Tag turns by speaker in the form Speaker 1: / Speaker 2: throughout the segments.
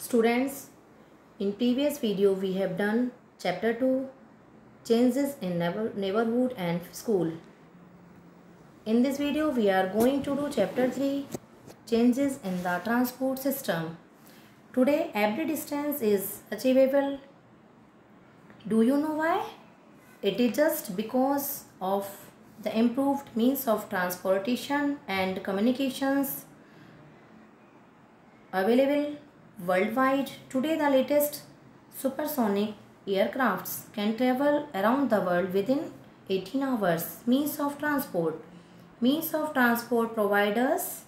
Speaker 1: Students, in previous video we have done chapter 2 changes in neighborhood and school. In this video we are going to do chapter 3 changes in the transport system. Today every distance is achievable. Do you know why? It is just because of the improved means of transportation and communications available worldwide. Today the latest supersonic aircrafts can travel around the world within 18 hours. Means of transport. Means of transport provide us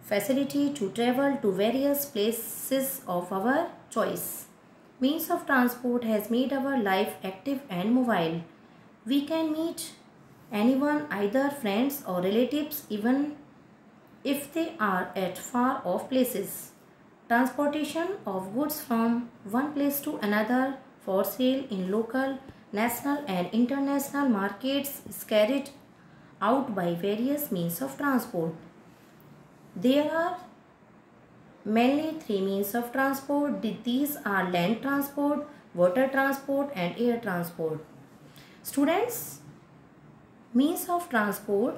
Speaker 1: facility to travel to various places of our choice. Means of transport has made our life active and mobile. We can meet anyone, either friends or relatives, even if they are at far off places. Transportation of goods from one place to another for sale in local, national and international markets is carried out by various means of transport. There are mainly three means of transport. These are land transport, water transport and air transport. Students, means of transport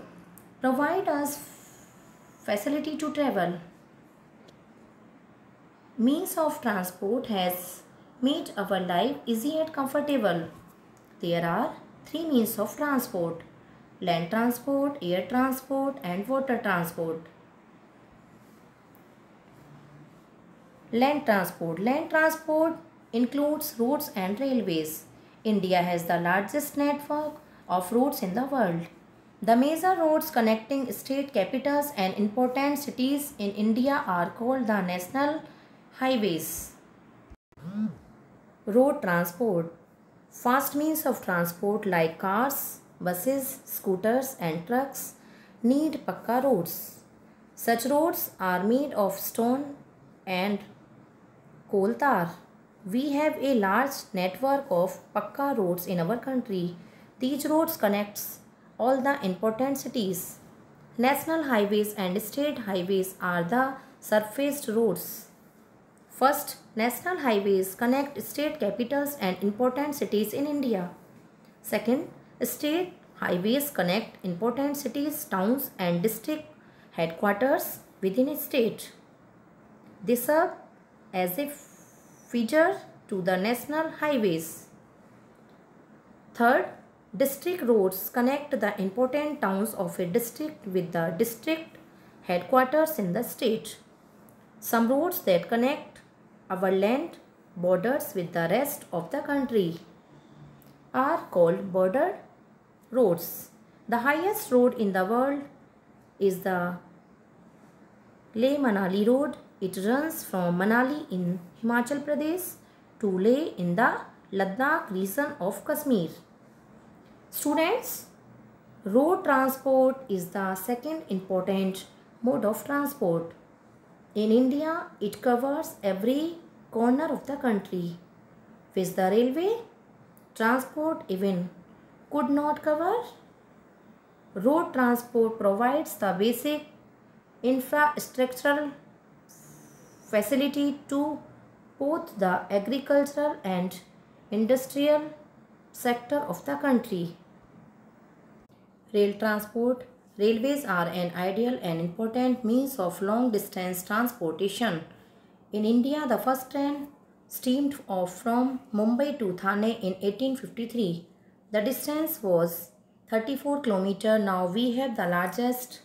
Speaker 1: provide us facility to travel. Means of transport has made our life easy and comfortable. There are three means of transport: land transport, air transport and water transport. Land transport. Land transport includes roads and railways. India has the largest network of roads in the world. The major roads connecting state capitals and important cities in India are called the national highways. Road transport. Fast means of transport like cars, buses, scooters and trucks need pakka roads. Such roads are made of stone and coal tar. We have a large network of pakka roads in our country. These roads connects all the important cities. National highways and state highways are the surfaced roads. First, national highways connect state capitals and important cities in India. Second, state highways connect important cities, towns and district headquarters within a state. They serve as a feeder to the national highways. Third, district roads connect the important towns of a district with the district headquarters in the state. Some roads that connect our land borders with the rest of the country are called border roads. The highest road in the world is the Leh-Manali road. It runs from Manali in Himachal Pradesh to Leh in the Ladakh region of Kashmir. Students, road transport is the second important mode of transport. In India, it covers every corner of the country, which the railway transport even could not cover. Road transport provides the basic infrastructural facility to both the agricultural and industrial sector of the country. Rail transport. Railways are an ideal and important means of long distance transportation. In India, the first train steamed off from Mumbai to Thane in 1853. The distance was 34 km. Now we have the largest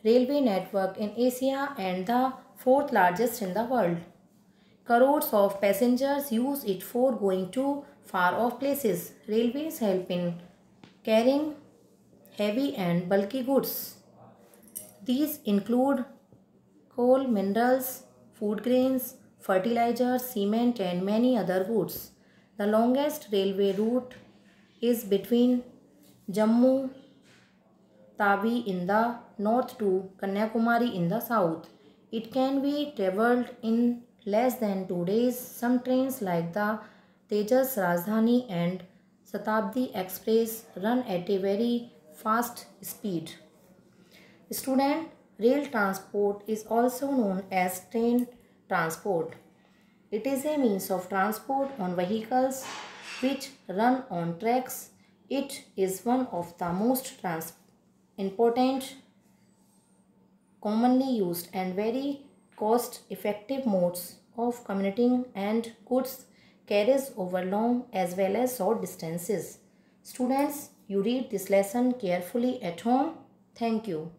Speaker 1: railway network in Asia and the fourth largest in the world. Crores of passengers use it for going to far off places. Railways help in carrying heavy and bulky goods. These include coal, minerals, food grains, fertilizers, cement and many other goods. The longest railway route is between Jammu Tawi in the north to Kanyakumari in the south. It can be travelled in less than 2 days. Some trains like the Tejas Rajdhani and Shatabdi Express run at a very fast speed. Student, Rail transport is also known as train transport. It is a means of transport on vehicles which run on tracks. It is one of the most important, commonly used, and very cost effective modes of commuting, and goods carries over long as well as short distances. Students, you read this lesson carefully at home. Thank you.